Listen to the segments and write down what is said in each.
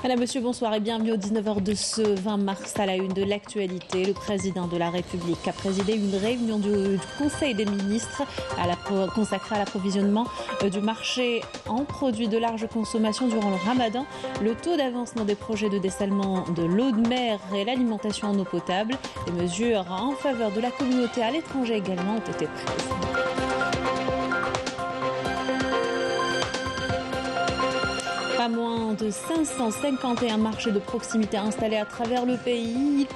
Madame, Monsieur, bonsoir et bienvenue aux 19h de ce 20 mars à la une de l'actualité. Le président de la République a présidé une réunion du Conseil des ministres consacrée à l'approvisionnement du marché en produits de large consommation durant le Ramadan. Le taux d'avancement des projets de dessalement de l'eau de mer et l'alimentation en eau potable. Des mesures en faveur de la communauté à l'étranger également ont été prises. Pas moins de 551 marchés de proximité installés à travers le pays. Ils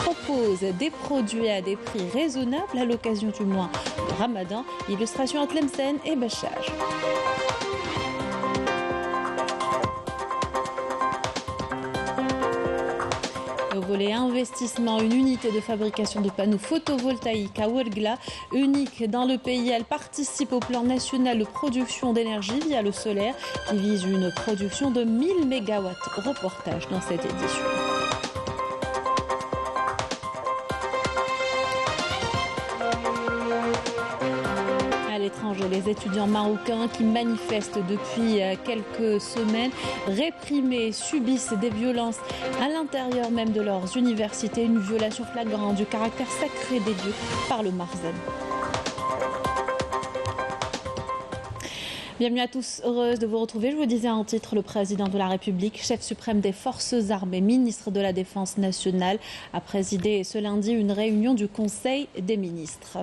proposent des produits à des prix raisonnables à l'occasion du mois de Ramadan. Illustration à Tlemcen et Bachage. Au volet investissement, une unité de fabrication de panneaux photovoltaïques à Ouargla, unique dans le pays. Elle participe au plan national de production d'énergie via le solaire qui vise une production de 1000 MW. Reportage dans cette édition. Les étudiants marocains qui manifestent depuis quelques semaines, réprimés, subissent des violences à l'intérieur même de leurs universités, une violation flagrante du caractère sacré des lieux par le Marzen. Bienvenue à tous, heureuse de vous retrouver. Je vous disais en titre, le président de la République, chef suprême des forces armées, ministre de la Défense nationale, a présidé ce lundi une réunion du Conseil des ministres.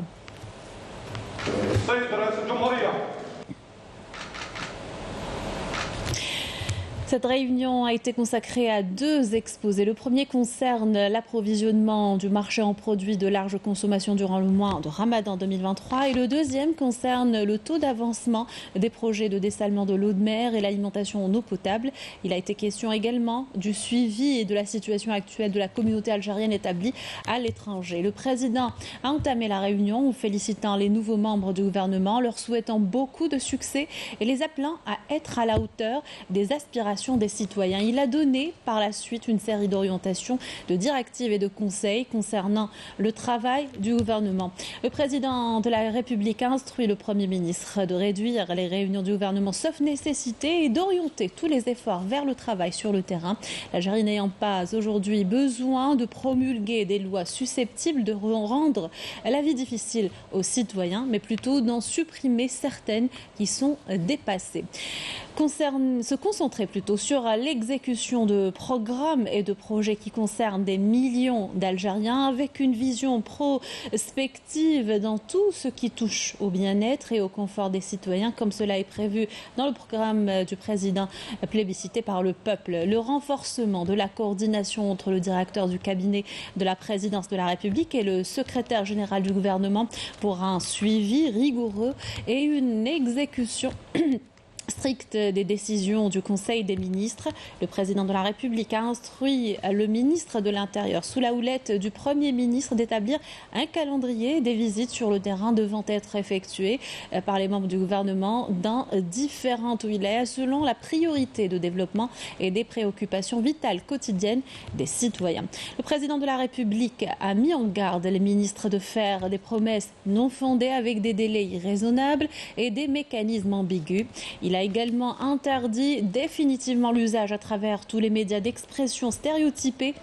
Cette réunion a été consacrée à deux exposés. Le premier concerne l'approvisionnement du marché en produits de large consommation durant le mois de Ramadan 2023 et le deuxième concerne le taux d'avancement des projets de dessalement de l'eau de mer et l'alimentation en eau potable. Il a été question également du suivi et de la situation actuelle de la communauté algérienne établie à l'étranger. Le président a entamé la réunion en félicitant les nouveaux membres du gouvernement, leur souhaitant beaucoup de succès et les appelant à être à la hauteur des aspirations des citoyens. Il a donné par la suite une série d'orientations, de directives et de conseils concernant le travail du gouvernement. Le président de la République a instruit le Premier ministre de réduire les réunions du gouvernement sauf nécessité et d'orienter tous les efforts vers le travail sur le terrain. L'Algérie n'ayant pas aujourd'hui besoin de promulguer des lois susceptibles de rendre la vie difficile aux citoyens, mais plutôt d'en supprimer certaines qui sont dépassées. Se concentrer plutôt sur l'exécution de programmes et de projets qui concernent des millions d'Algériens avec une vision prospective dans tout ce qui touche au bien-être et au confort des citoyens, comme cela est prévu dans le programme du président plébiscité par le peuple. Le renforcement de la coordination entre le directeur du cabinet de la présidence de la République et le secrétaire général du gouvernement pour un suivi rigoureux et une exécution stricte des décisions du Conseil des ministres. Le président de la République a instruit le ministre de l'Intérieur, sous la houlette du Premier ministre, d'établir un calendrier des visites sur le terrain devant être effectuées par les membres du gouvernement dans différentes wilayas selon la priorité de développement et des préoccupations vitales quotidiennes des citoyens. Le président de la République a mis en garde les ministres de faire des promesses non fondées avec des délais irraisonnables et des mécanismes ambigus. Il a également interdit définitivement l'usage à travers tous les médias d'expression stéréotypées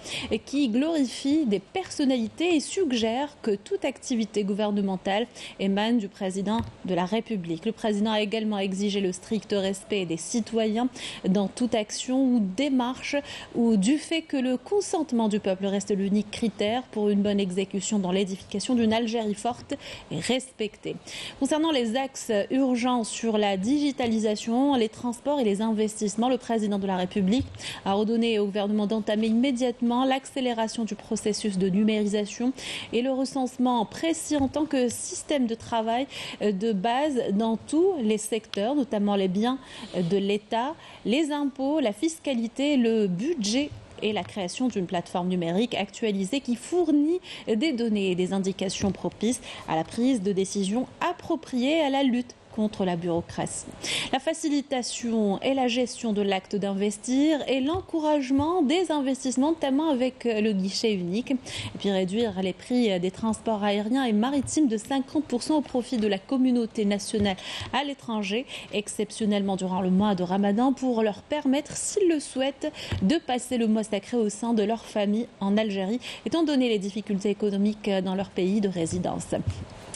qui glorifient des personnalités et suggèrent que toute activité gouvernementale émane du président de la République. Le président a également exigé le strict respect des citoyens dans toute action ou démarche ou du fait que le consentement du peuple reste l'unique critère pour une bonne exécution dans l'édification d'une Algérie forte et respectée. Concernant les axes urgents sur la digitalisation, les transports et les investissements, le président de la République a ordonné au gouvernement d'entamer immédiatement l'accélération du processus de numérisation et le recensement précis en tant que système de travail de base dans tous les secteurs, notamment les biens de l'État, les impôts, la fiscalité, le budget et la création d'une plateforme numérique actualisée qui fournit des données et des indications propices à la prise de décisions appropriées à la lutte contre la bureaucratie. La facilitation et la gestion de l'acte d'investir et l'encouragement des investissements, notamment avec le guichet unique. Et puis réduire les prix des transports aériens et maritimes de 50% au profit de la communauté nationale à l'étranger, exceptionnellement durant le mois de Ramadan, pour leur permettre, s'ils le souhaitent, de passer le mois sacré au sein de leur famille en Algérie, étant donné les difficultés économiques dans leur pays de résidence.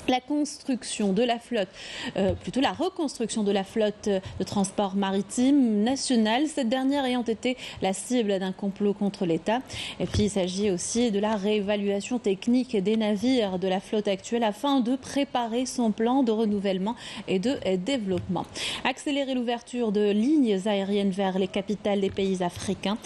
La construction de la flotte, la reconstruction de la flotte de transport maritime nationale, cette dernière ayant été la cible d'un complot contre l'État. Et puis il s'agit aussi de la réévaluation technique des navires de la flotte actuelle afin de préparer son plan de renouvellement et de développement. Accélérer l'ouverture de lignes aériennes vers les capitales des pays africains.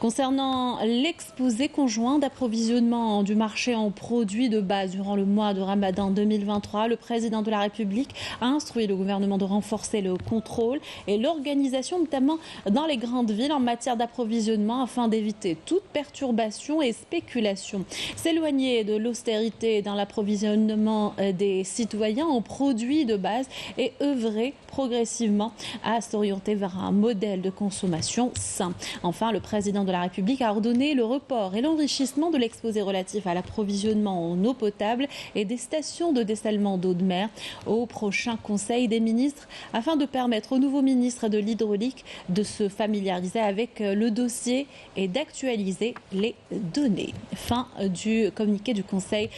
Concernant l'exposé conjoint d'approvisionnement du marché en produits de base durant le mois de Ramadan 2023, le président de la République a instruit le gouvernement de renforcer le contrôle et l'organisation, notamment dans les grandes villes, en matière d'approvisionnement afin d'éviter toute perturbation et spéculation. S'éloigner de l'austérité dans l'approvisionnement des citoyens en produits de base et œuvrer progressivement à s'orienter vers un modèle de consommation sain. Enfin, le président de la République a ordonné le report et l'enrichissement de l'exposé relatif à l'approvisionnement en eau potable et des stations de dessalement d'eau de mer au prochain Conseil des ministres afin de permettre au nouveau ministre de l'Hydraulique de se familiariser avec le dossier et d'actualiser les données. Fin du communiqué du Conseil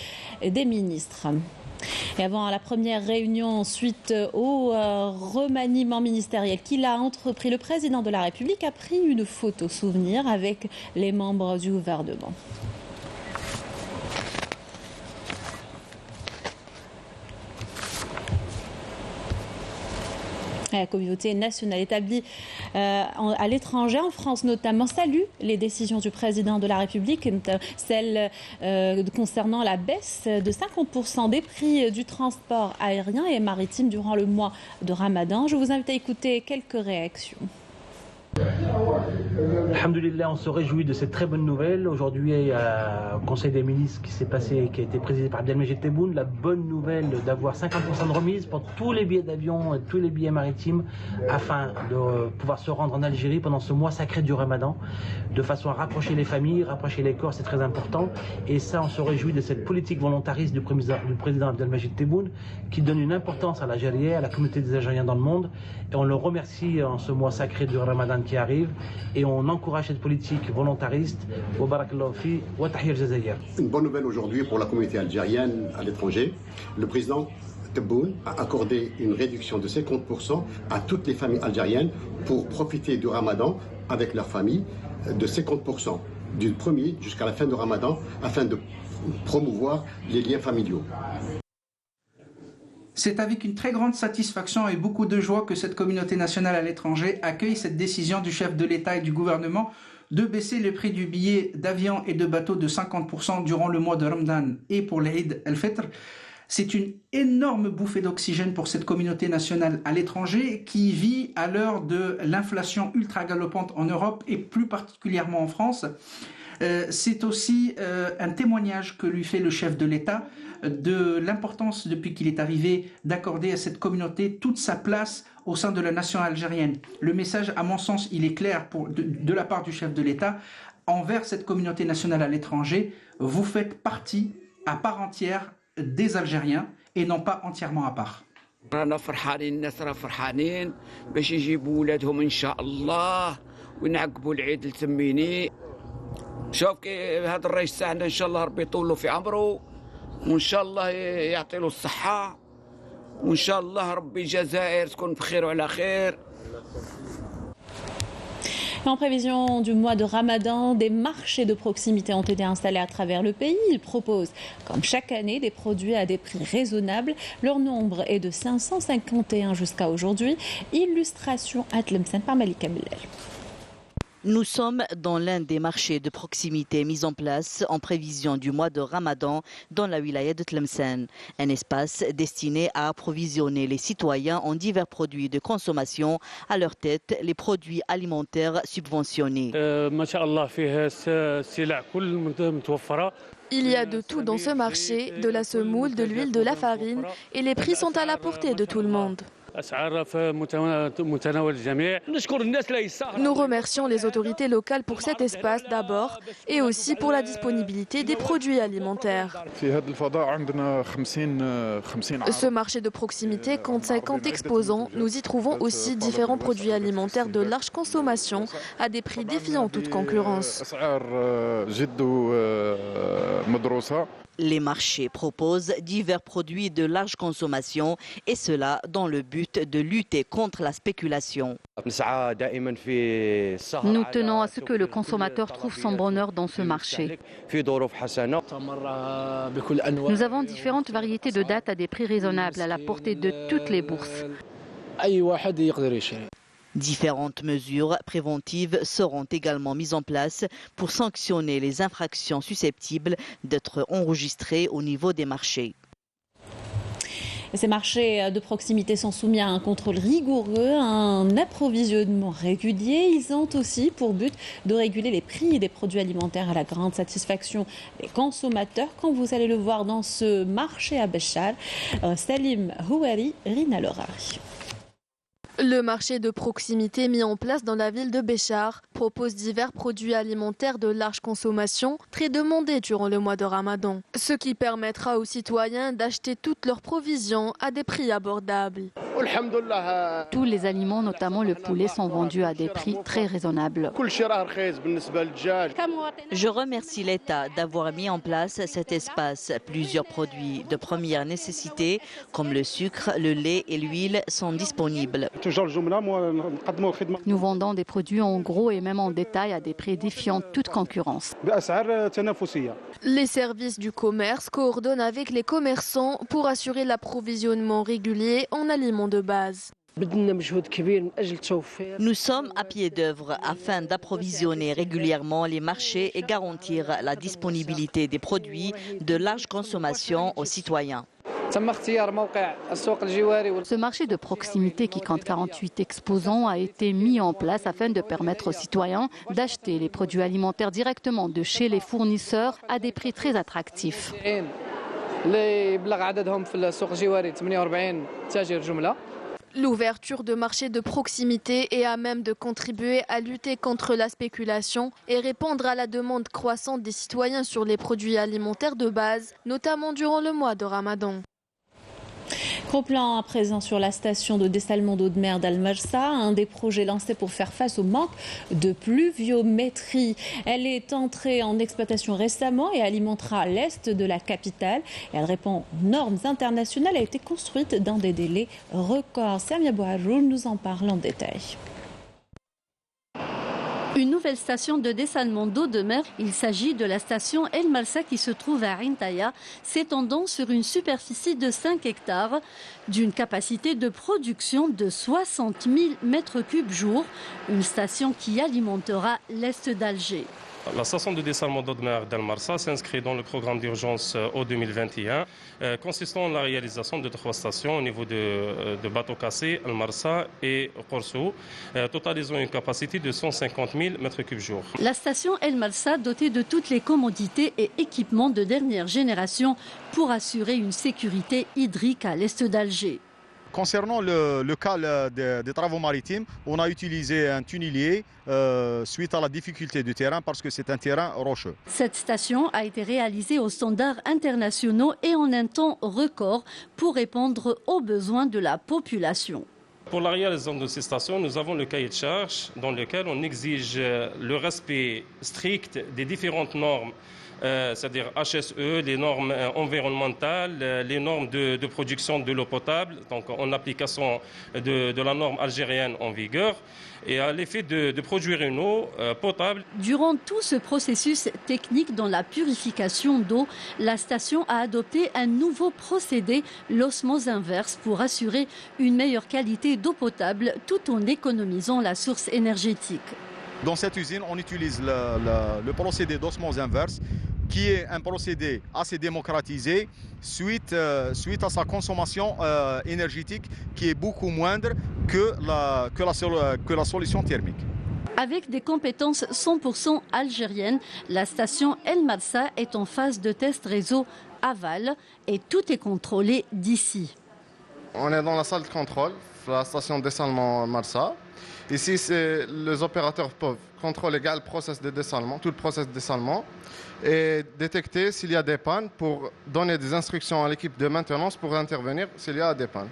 des ministres. Et avant la première réunion suite au remaniement ministériel qu'il a entrepris, le président de la République a pris une photo souvenir avec les membres du gouvernement. La communauté nationale établie à l'étranger, en France notamment, salue les décisions du président de la République, celles concernant la baisse de 50% des prix du transport aérien et maritime durant le mois de Ramadan. Je vous invite à écouter quelques réactions. Alhamdulillah, on se réjouit de cette très bonne nouvelle. Aujourd'hui, il y a un conseil des ministres qui s'est passé, qui a été présidé par Abdelmajid Tebboune. La bonne nouvelle d'avoir 50% de remise pour tous les billets d'avion et tous les billets maritimes afin de pouvoir se rendre en Algérie pendant ce mois sacré du Ramadan, de façon à rapprocher les familles, rapprocher les corps, c'est très important. Et ça, on se réjouit de cette politique volontariste du président Abdelmajid Tebboune qui donne une importance à l'Algérie, à la communauté des Algériens dans le monde. Et on le remercie en ce mois sacré du Ramadan qui arrive et on encourage cette politique volontariste. Une bonne nouvelle aujourd'hui pour la communauté algérienne à l'étranger. Le président Tebboune a accordé une réduction de 50% à toutes les familles algériennes pour profiter du Ramadan avec leur famille de 50% du premier jusqu'à la fin du Ramadan afin de promouvoir les liens familiaux. C'est avec une très grande satisfaction et beaucoup de joie que cette communauté nationale à l'étranger accueille cette décision du chef de l'État et du gouvernement de baisser le prix du billet d'avion et de bateau de 50% durant le mois de Ramadan et pour l'Eid el-Fitr. C'est une énorme bouffée d'oxygène pour cette communauté nationale à l'étranger qui vit à l'heure de l'inflation ultra galopante en Europe et plus particulièrement en France. C'est aussi un témoignage que lui fait le chef de l'État de l'importance depuis qu'il est arrivé d'accorder à cette communauté toute sa place au sein de la nation algérienne. Le message, à mon sens, il est clair de la part du chef de l'État envers cette communauté nationale à l'étranger. Vous faites partie à part entière des Algériens et non pas entièrement à part. رانا فرحانين الناس راه فرحانين باش يجيبوا ولادهم ان شاء الله ونعقبوا العيد التميني. شوف كي هذا الرئيس تاعنا ان شاء الله ربي يطول في عمره وان شاء الله يعطي له الصحه وان شاء الله ربي الجزائر تكون بخير وعلى خير. En prévision du mois de Ramadan, des marchés de proximité ont été installés à travers le pays. Ils proposent, comme chaque année, des produits à des prix raisonnables. Leur nombre est de 551 jusqu'à aujourd'hui. Illustration à Tlemcen par Malika Mellel. Nous sommes dans l'un des marchés de proximité mis en place en prévision du mois de Ramadan dans la wilaya de Tlemcen. Un espace destiné à approvisionner les citoyens en divers produits de consommation, à leur tête les produits alimentaires subventionnés. Il y a de tout dans ce marché, de la semoule, de l'huile, de la farine, et les prix sont à la portée de tout le monde. Nous remercions les autorités locales pour cet espace d'abord et aussi pour la disponibilité des produits alimentaires. Ce marché de proximité compte 50 exposants. Nous y trouvons aussi différents produits alimentaires de large consommation à des prix défiant toute concurrence. Les marchés proposent divers produits de large consommation et cela dans le but de lutter contre la spéculation. Nous tenons à ce que le consommateur trouve son bonheur dans ce marché. Nous avons différentes variétés de dattes à des prix raisonnables à la portée de toutes les bourses. Différentes mesures préventives seront également mises en place pour sanctionner les infractions susceptibles d'être enregistrées au niveau des marchés. Ces marchés de proximité sont soumis à un contrôle rigoureux, à un approvisionnement régulier. Ils ont aussi pour but de réguler les prix des produits alimentaires à la grande satisfaction des consommateurs, comme vous allez le voir dans ce marché à Béchar. Salim Houari, Rina Lorari. Le marché de proximité mis en place dans la ville de Béchar propose divers produits alimentaires de large consommation très demandés durant le mois de Ramadan, ce qui permettra aux citoyens d'acheter toutes leurs provisions à des prix abordables. Tous les aliments, notamment le poulet, sont vendus à des prix très raisonnables. Je remercie l'État d'avoir mis en place cet espace. Plusieurs produits de première nécessité, comme le sucre, le lait et l'huile, sont disponibles. Nous vendons des produits en gros et même en détail à des prix défiant toute concurrence. Les services du commerce coordonnent avec les commerçants pour assurer l'approvisionnement régulier en aliments de base. Nous sommes à pied d'œuvre afin d'approvisionner régulièrement les marchés et garantir la disponibilité des produits de large consommation aux citoyens. Ce marché de proximité qui compte 48 exposants a été mis en place afin de permettre aux citoyens d'acheter les produits alimentaires directement de chez les fournisseurs à des prix très attractifs. L'ouverture de marchés de proximité est à même de contribuer à lutter contre la spéculation et répondre à la demande croissante des citoyens sur les produits alimentaires de base, notamment durant le mois de Ramadan. Gros plan à présent sur la station de dessalement d'eau de mer d'Al-Marsa, un des projets lancés pour faire face au manque de pluviométrie. Elle est entrée en exploitation récemment et alimentera l'est de la capitale. Elle répond aux normes internationales et a été construite dans des délais records. Samia Bouharoul nous en parle en détail. Une nouvelle station de dessalement d'eau de mer, il s'agit de la station El Malsa qui se trouve à Rintaya, s'étendant sur une superficie de 5 hectares, d'une capacité de production de 60 000 mètres cubes jour, une station qui alimentera l'est d'Alger. La station de dessalement d'eau de mer d'Al-Marsa s'inscrit dans le programme d'urgence eau 2021, consistant en la réalisation de 3 stations au niveau de Bateau Cassé, Al-Marsa et Korso, totalisant une capacité de 150 000 m3 jour. La station El Malsa, dotée de toutes les commodités et équipements de dernière génération pour assurer une sécurité hydrique à l'est d'Alger. Concernant le cas des travaux maritimes, on a utilisé un tunnelier suite à la difficulté du terrain parce que c'est un terrain rocheux. Cette station a été réalisée aux standards internationaux et en un temps record pour répondre aux besoins de la population. Pour la réalisation de ces stations, nous avons le cahier de charge dans lequel on exige le respect strict des différentes normes, c'est-à-dire HSE, les normes environnementales, les normes de production de l'eau potable, donc en application de la norme algérienne en vigueur, et à l'effet de produire une eau potable. Durant tout ce processus technique dans la purification d'eau, la station a adopté un nouveau procédé, l'osmose inverse, pour assurer une meilleure qualité d'eau potable tout en économisant la source énergétique. Dans cette usine, on utilise le procédé d'osmose inverse, qui est un procédé assez démocratisé suite à sa consommation énergétique qui est beaucoup moindre que la solution thermique. Avec des compétences 100% algériennes, la station El Malsa est en phase de test réseau aval et tout est contrôlé d'ici. On est dans la salle de contrôle, la station de dessalement Marsa. Ici, les opérateurs peuvent contrôler le processus de dessalement, tout le processus de dessalement, et détecter s'il y a des pannes pour donner des instructions à l'équipe de maintenance pour intervenir s'il y a des pannes.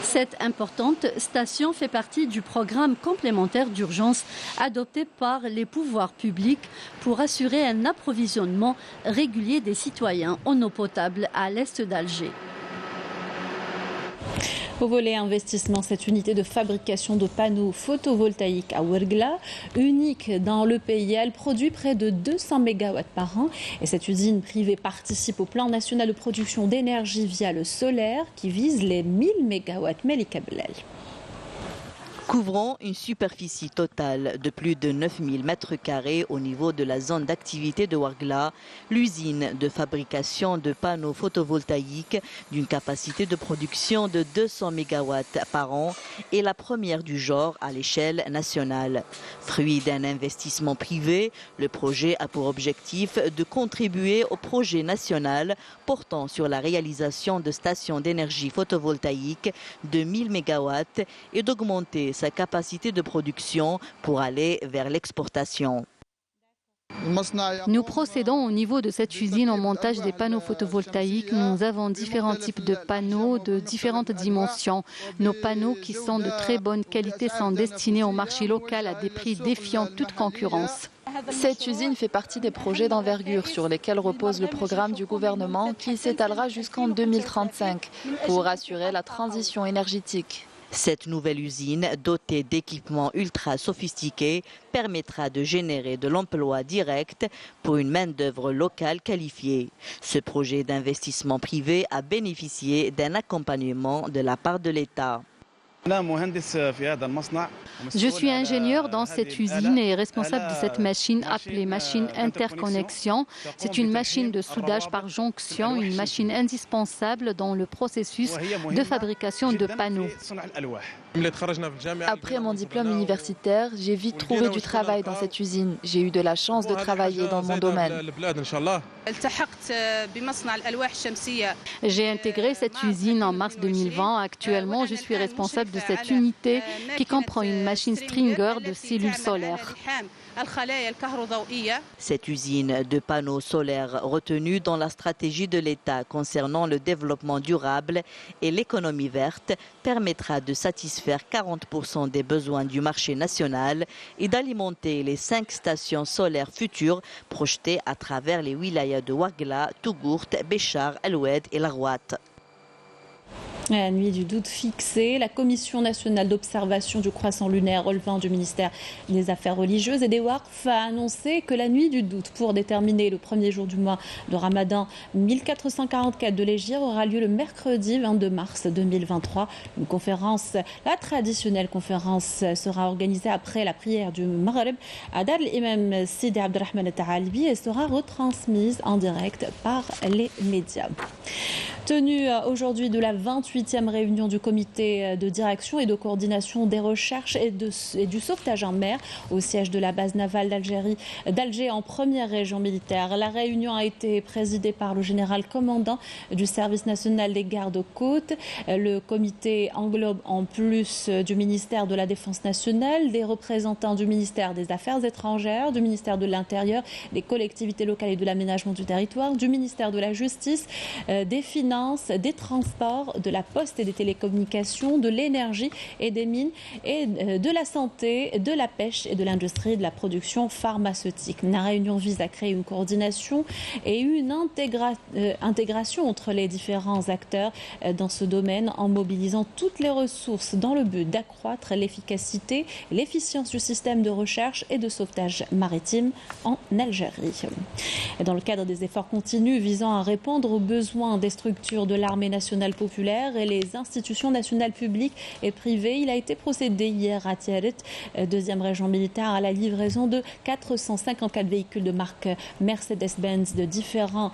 Cette importante station fait partie du programme complémentaire d'urgence adopté par les pouvoirs publics pour assurer un approvisionnement régulier des citoyens en eau potable à l'est d'Alger. Au volet investissement, cette unité de fabrication de panneaux photovoltaïques à Ouargla, unique dans le pays, elle produit près de 200 MW par an. Et cette usine privée participe au plan national de production d'énergie via le solaire qui vise les 1000 MW Melika Belal. Couvrant une superficie totale de plus de 9000 m² au niveau de la zone d'activité de Ouargla, l'usine de fabrication de panneaux photovoltaïques d'une capacité de production de 200 MW par an est la première du genre à l'échelle nationale. Fruit d'un investissement privé, le projet a pour objectif de contribuer au projet national portant sur la réalisation de stations d'énergie photovoltaïque de 1000 MW et d'augmenter sa capacité de production pour aller vers l'exportation. Nous procédons au niveau de cette usine au montage des panneaux photovoltaïques. Nous avons différents types de panneaux de différentes dimensions. Nos panneaux qui sont de très bonne qualité sont destinés au marché local à des prix défiant toute concurrence. Cette usine fait partie des projets d'envergure sur lesquels repose le programme du gouvernement qui s'étalera jusqu'en 2035 pour assurer la transition énergétique. Cette nouvelle usine, dotée d'équipements ultra sophistiqués, permettra de générer de l'emploi direct pour une main-d'œuvre locale qualifiée. Ce projet d'investissement privé a bénéficié d'un accompagnement de la part de l'État. Je suis ingénieur dans cette usine et responsable de cette machine appelée machine interconnexion. C'est une machine de soudage par jonction, une machine indispensable dans le processus de fabrication de panneaux. Après mon diplôme universitaire, j'ai vite trouvé du travail dans cette usine. J'ai eu de la chance de travailler dans mon domaine. J'ai intégré cette usine en mars 2020. Actuellement, je suis responsable de cette unité qui comprend une machine stringer de cellules solaires. Cette usine de panneaux solaires retenue dans la stratégie de l'État concernant le développement durable et l'économie verte permettra de satisfaire 40% des besoins du marché national et d'alimenter les 5 stations solaires futures projetées à travers les wilayas de Ouargla, Tougourt, Béchar, Aloued et Larouat. La nuit du doute fixée, la Commission nationale d'observation du croissant lunaire relevant du ministère des Affaires religieuses et des Waqf a annoncé que la nuit du doute pour déterminer le premier jour du mois de Ramadan 1444 de l'Hégire aura lieu le mercredi 22 mars 2023. Une conférence, la traditionnelle conférence, sera organisée après la prière du Maghreb à Dar l'imam Sidi Abdelrahman Al-Ta'alibi et sera retransmise en direct par les médias. Tenue aujourd'hui de la 28e réunion du comité de direction et de coordination des recherches et du sauvetage en mer au siège de la base navale d'Alger en première région militaire. La réunion a été présidée par le général commandant du service national des gardes-côtes. Le comité englobe en plus du ministère de la Défense nationale, des représentants du ministère des Affaires étrangères, du ministère de l'Intérieur, des collectivités locales et de l'aménagement du territoire, du ministère de la Justice, des Finances, des Transports, de la Poste et des Télécommunications, de l'Énergie et des Mines, et de la Santé, de la Pêche et de l'Industrie et de la production pharmaceutique. La réunion vise à créer une coordination et une intégration entre les différents acteurs dans ce domaine en mobilisant toutes les ressources dans le but d'accroître l'efficacité et l'efficience du système de recherche et de sauvetage maritime en Algérie. Et dans le cadre des efforts continus visant à répondre aux besoins des structures de l'armée nationale populaire et les institutions nationales publiques et privées, il a été procédé hier à Tiaret, deuxième région militaire, à la livraison de 454 véhicules de marque Mercedes-Benz de différents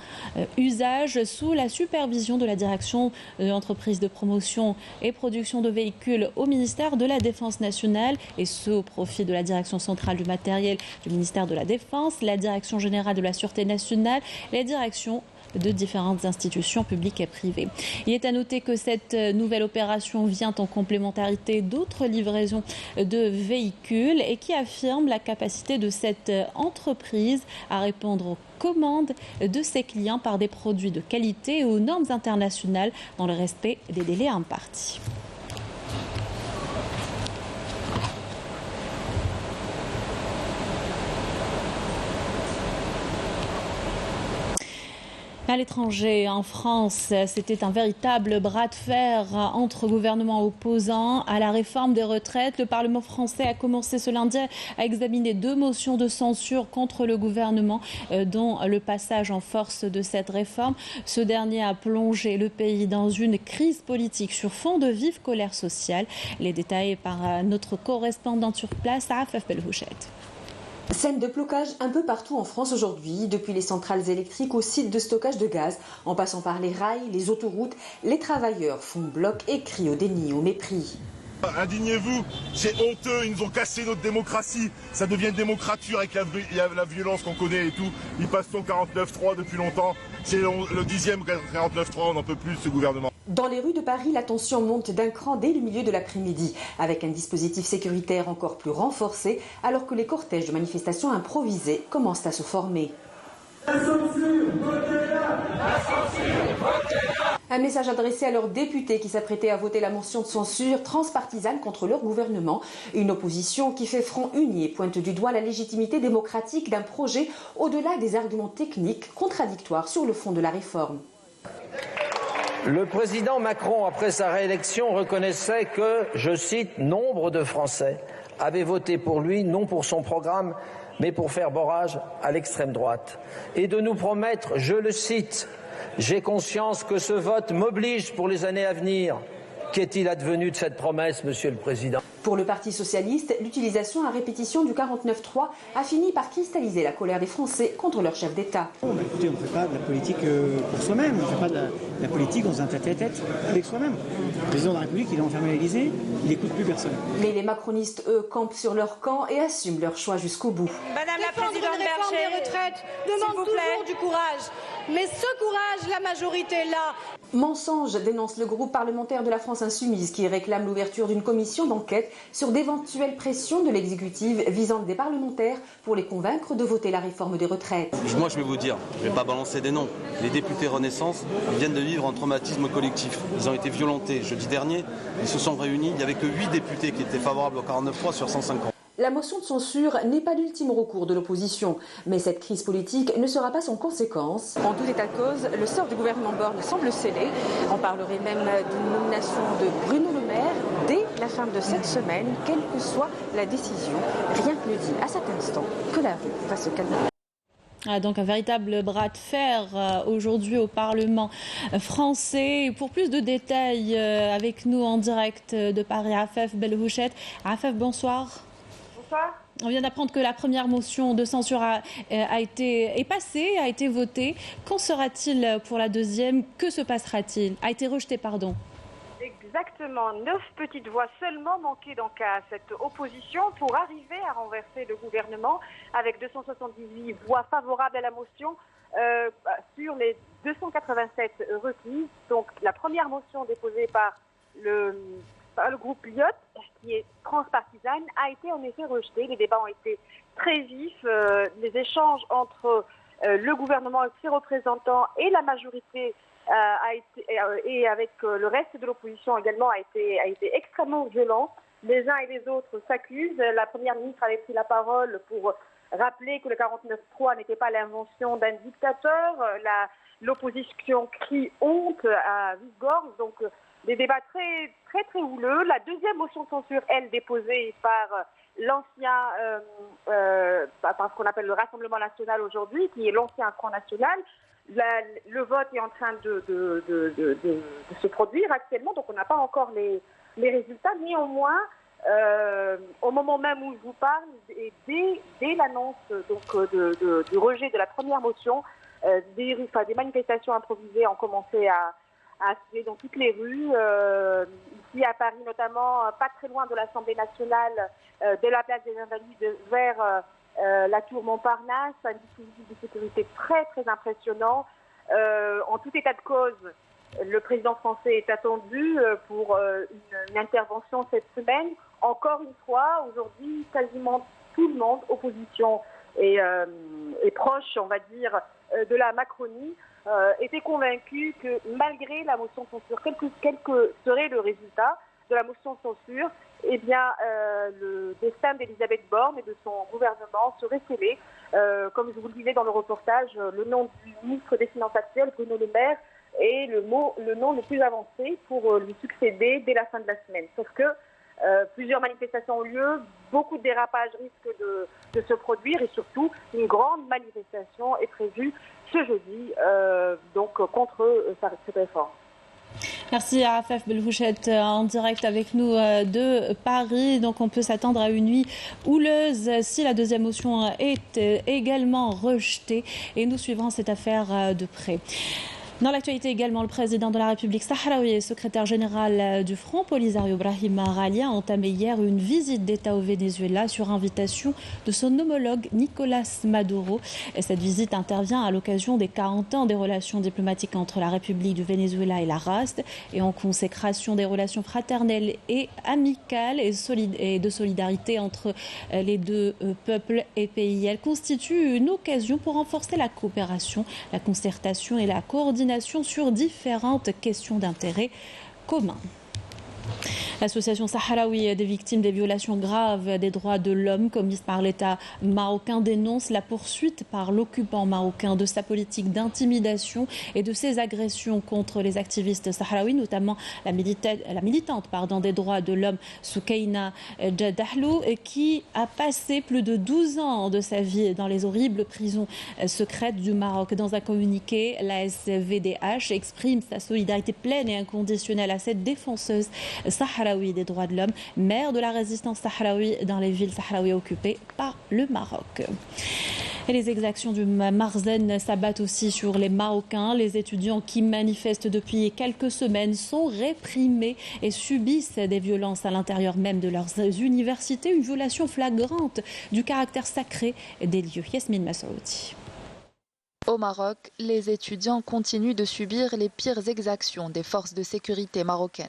usages sous la supervision de la direction de l'entreprise de promotion et production de véhicules au ministère de la Défense nationale, et ce au profit de la direction centrale du matériel du ministère de la Défense, la direction générale de la Sûreté nationale, les directions de différentes institutions publiques et public et privé. Il est à noter que cette nouvelle opération vient en complémentarité d'autres livraisons de véhicules et qui affirme la capacité de cette entreprise à répondre aux commandes de ses clients par des produits de qualité et aux normes internationales dans le respect des délais impartis. À l'étranger, en France, c'était un véritable bras de fer entre gouvernements opposants à la réforme des retraites. Le Parlement français a commencé ce lundi à examiner 2 motions de censure contre le gouvernement, dont le passage en force de cette réforme. Ce dernier a plongé le pays dans une crise politique sur fond de vive colère sociale. Les détails par notre correspondante sur place, Afef Belhouchet. Scène de blocage un peu partout en France aujourd'hui, depuis les centrales électriques aux sites de stockage de gaz, en passant par les rails, les autoroutes, les travailleurs font bloc et crient au déni, au mépris. Indignez-vous, c'est honteux, ils nous ont cassé notre démocratie, ça devient une démocrature avec la violence qu'on connaît et tout. Ils passent son 49.3 depuis longtemps, c'est le 10e 49.3, on n'en peut plus de ce gouvernement. Dans les rues de Paris, la tension monte d'un cran dès le milieu de l'après-midi, avec un dispositif sécuritaire encore plus renforcé, alors que les cortèges de manifestations improvisées commencent à se former. Un message adressé à leurs députés qui s'apprêtaient à voter la motion de censure transpartisane contre leur gouvernement. Une opposition qui fait front uni et pointe du doigt la légitimité démocratique d'un projet au-delà des arguments techniques contradictoires sur le fond de la réforme. Le président Macron, après sa réélection, reconnaissait que, je cite, « nombre de Français avaient voté pour lui, non pour son programme, mais pour faire barrage à l'extrême droite. » Et de nous promettre, je le cite, « j'ai conscience que ce vote m'oblige pour les années à venir ». Qu'est-il advenu de cette promesse, Monsieur le Président ? Pour le Parti socialiste, l'utilisation à répétition du 49.3 a fini par cristalliser la colère des Français contre leur chef d'État. Écoutez, on ne fait pas de la politique pour soi-même, on ne fait pas de la politique dans un tête-à-tête avec soi-même. Le président de la République, il est enfermé à l'Élysée, il n'écoute plus personne. Mais les macronistes, eux, campent sur leur camp et assument leur choix jusqu'au bout. Madame la Présidente Berger, des retraites demande toujours du courage. Mais ce courage, la majorité là. Mensonge, dénonce le groupe parlementaire de la France Insoumise qui réclame l'ouverture d'une commission d'enquête sur d'éventuelles pressions de l'exécutif visant des parlementaires pour les convaincre de voter la réforme des retraites. Moi je vais vous dire, je ne vais pas balancer des noms. Les députés Renaissance viennent de vivre un traumatisme collectif. Ils ont été violentés. Jeudi dernier, ils se sont réunis. Il n'y avait que 8 députés qui étaient favorables au 49.3 sur 150. La motion de censure n'est pas l'ultime recours de l'opposition, mais cette crise politique ne sera pas sans conséquence. En tout état de cause, le sort du gouvernement Borne semble scellé. On parlerait même d'une nomination de Bruno Le Maire dès la fin de cette semaine, quelle que soit la décision. Rien ne dit à cet instant que la rue va se calmer. Donc un véritable bras de fer aujourd'hui au Parlement français. Pour plus de détails, avec nous en direct de Paris, Afef Belhouchet. Afef, bonsoir. Bonsoir. On vient d'apprendre que la première motion de censure est passée, a été votée. Qu'en sera-t-il pour la deuxième? Que se passera-t-il? A été rejetée, pardon. Exactement, 9 petites voix seulement manquaient donc à cette opposition pour arriver à renverser le gouvernement avec 278 voix favorables à la motion sur les 287 requises. Donc la première motion déposée par le groupe Lyot, qui est transpartisane, a été en effet rejetée. Les débats ont été très vifs, les échanges entre le gouvernement et ses représentants et la majorité et avec le reste de l'opposition également a été extrêmement violent. Les uns et les autres s'accusent. La première ministre avait pris la parole pour rappeler que le 49.3 n'était pas l'invention d'un dictateur. L'opposition crie honte à vive-gorge. Donc des débats très houleux. La deuxième motion de censure, elle, déposée par l'ancien, par ce qu'on appelle le Rassemblement national aujourd'hui, qui est l'ancien Front national. Le vote est en train de se produire actuellement, donc on n'a pas encore les résultats. Néanmoins, au moment même où je vous parle, et dès l'annonce du rejet de la première motion, des manifestations improvisées ont commencé à se faire dans toutes les rues. Ici à Paris notamment, pas très loin de l'Assemblée nationale, de la place des Invalides vers la tour Montparnasse, un dispositif de sécurité très impressionnant. En tout état de cause, Le président français est attendu pour une intervention cette semaine. Encore une fois, aujourd'hui, quasiment tout le monde, opposition et proche, on va dire, de la Macronie, était convaincu que malgré la motion de censure, quel que serait le résultat de la motion de censure, eh bien, le destin d'Elisabeth Borne et de son gouvernement serait scellé. Comme je vous le disais dans le reportage, le nom du ministre des Finances actuel, Bruno Le Maire, est le nom le plus avancé pour lui succéder dès la fin de la semaine. Sauf que plusieurs manifestations ont lieu, beaucoup de dérapages risquent de se produire et surtout une grande manifestation est prévue ce jeudi donc contre cette réforme. Merci à Afef Belhouchet en direct avec nous de Paris. Donc on peut s'attendre à une nuit houleuse si la deuxième motion est également rejetée et nous suivrons cette affaire de près. Dans l'actualité également, le président de la République sahraoui et secrétaire général du Front Polisario Brahim Ralia a entamé hier une visite d'État au Venezuela sur invitation de son homologue Nicolas Maduro. Et cette visite intervient à l'occasion des 40 ans des relations diplomatiques entre la République du Venezuela et la RASD et en consécration des relations fraternelles et amicales et de solidarité entre les deux peuples et pays. Elle constitue une occasion pour renforcer la coopération, la concertation et la coordination sur différentes questions d'intérêt commun. L'association sahraoui des victimes des violations graves des droits de l'homme commises par l'État marocain dénonce la poursuite par l'occupant marocain de sa politique d'intimidation et de ses agressions contre les activistes sahraouis, notamment la militante des droits de l'homme Soukaina Jadahlou, qui a passé plus de 12 ans de sa vie dans les horribles prisons secrètes du Maroc. Dans un communiqué, la SVDH exprime sa solidarité pleine et inconditionnelle à cette défenseuse sahraoui des droits de l'homme, mère de la résistance sahraoui dans les villes sahraouies occupées par le Maroc. Et les exactions du Marzen s'abattent aussi sur les Marocains. Les étudiants qui manifestent depuis quelques semaines sont réprimés et subissent des violences à l'intérieur même de leurs universités. Une violation flagrante du caractère sacré des lieux. Yasmine Massaoudi. Au Maroc, les étudiants continuent de subir les pires exactions des forces de sécurité marocaines.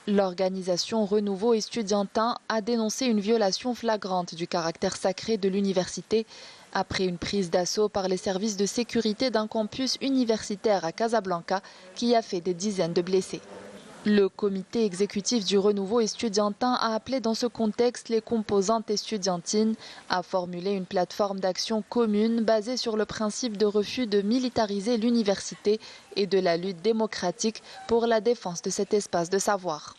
L'organisation Renouveau Estudiantin a dénoncé une violation flagrante du caractère sacré de l'université après une prise d'assaut par les services de sécurité d'un campus universitaire à Casablanca qui a fait des dizaines de blessés. Le comité exécutif du Renouveau Estudiantin a appelé dans ce contexte les composantes estudiantines à formuler une plateforme d'action commune basée sur le principe de refus de militariser l'université et de la lutte démocratique pour la défense de cet espace de savoir.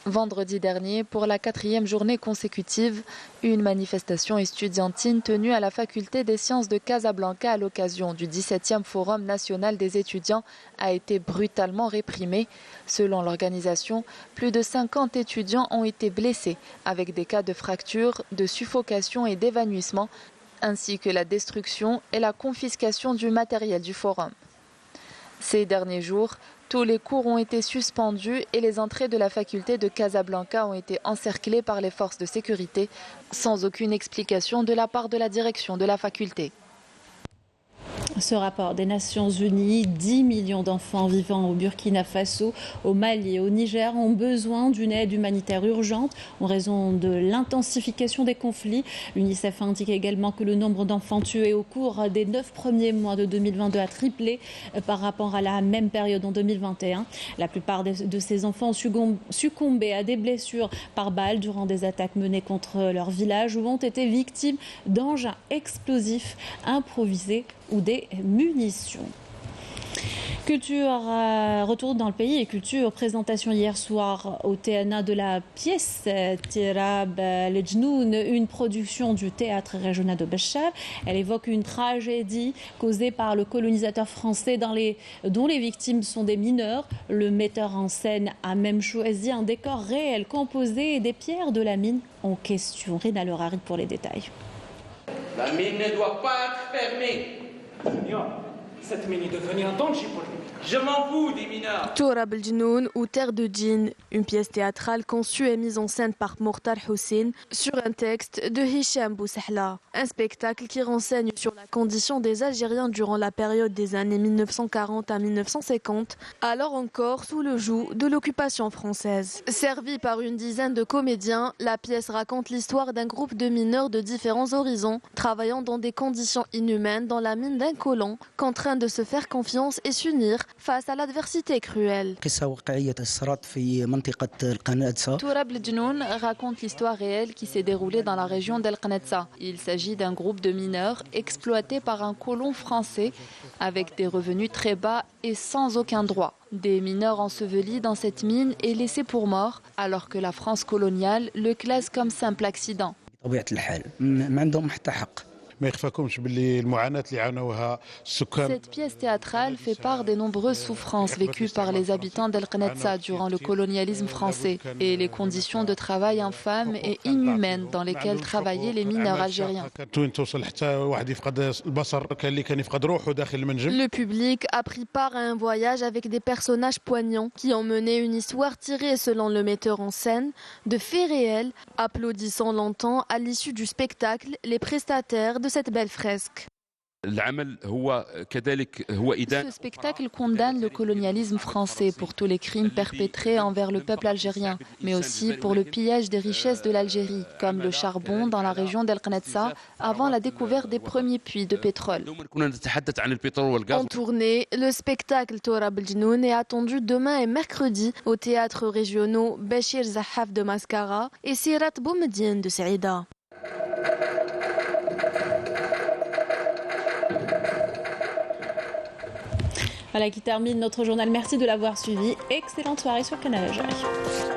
Vendredi dernier, pour la 4e journée consécutive, une manifestation estudiantine tenue à la faculté des sciences de Casablanca à l'occasion du 17e Forum national des étudiants a été brutalement réprimée. Selon l'organisation, plus de 50 étudiants ont été blessés avec des cas de fractures, de suffocation et d'évanouissement, ainsi que la destruction et la confiscation du matériel du forum. Ces derniers jours, tous les cours ont été suspendus et les entrées de la faculté de Casablanca ont été encerclées par les forces de sécurité, sans aucune explication de la part de la direction de la faculté. Ce rapport des Nations Unies, 10 millions d'enfants vivant au Burkina Faso, au Mali et au Niger ont besoin d'une aide humanitaire urgente en raison de l'intensification des conflits. L'UNICEF indique également que le nombre d'enfants tués au cours des 9 premiers mois de 2022 a triplé par rapport à la même période en 2021. La plupart de ces enfants ont succombé à des blessures par balles durant des attaques menées contre leur village ou ont été victimes d'engins explosifs improvisés ou des munitions. Culture, retour dans le pays et culture, présentation hier soir au TNA de la pièce Tirab el-Jnoun, une production du théâtre régional de Béchar. Elle évoque une tragédie causée par le colonisateur français dont les victimes sont des mineurs. Le metteur en scène a même choisi un décor réel composé des pierres de la mine en question. Rina Lerari pour les détails. La mine ne doit pas être fermée. Cette mine est devenue un danger pour lui. Je m'en fous des mineurs. Tourab el-Jnoun ou Terre de Djinn, une pièce théâtrale conçue et mise en scène par Mortar Hussein sur un texte de Hicham Boussahla. Un spectacle qui renseigne sur la condition des Algériens durant la période des années 1940 à 1950, alors encore sous le joug de l'occupation française. Servie par une dizaine de comédiens, la pièce raconte l'histoire d'un groupe de mineurs de différents horizons, travaillant dans des conditions inhumaines dans la mine d'un colon, contraints de se faire confiance et s'unir face à l'adversité cruelle. Tourab el-Jnoun raconte l'histoire réelle qui s'est déroulée dans la région d'El Qnetsa. Il s'agit d'un groupe de mineurs exploités par un colon français avec des revenus très bas et sans aucun droit. Des mineurs ensevelis dans cette mine et laissés pour morts alors que la France coloniale le classe comme simple accident. Cette pièce théâtrale fait part des nombreuses souffrances vécues par les habitants d'El Qnetsa durant le colonialisme français et les conditions de travail infâmes et inhumaines dans lesquelles travaillaient les mineurs algériens. Le public a pris part à un voyage avec des personnages poignants qui ont mené une histoire tirée, selon le metteur en scène, de faits réels, applaudissant longtemps à l'issue du spectacle les prestataires de cette belle fresque. Ce spectacle condamne le colonialisme français pour tous les crimes perpétrés envers le peuple algérien, mais aussi pour le pillage des richesses de l'Algérie, comme le charbon dans la région d'El Qnetsa avant la découverte des premiers puits de pétrole. En tournée, le spectacle Tourab el-Jnoun est attendu demain et mercredi aux théâtres régionaux Bachir Zahaf de Mascara et Sirat Boumediene de Saïda. Voilà qui termine notre journal. Merci de l'avoir suivi. Excellente soirée sur Canal Algérie.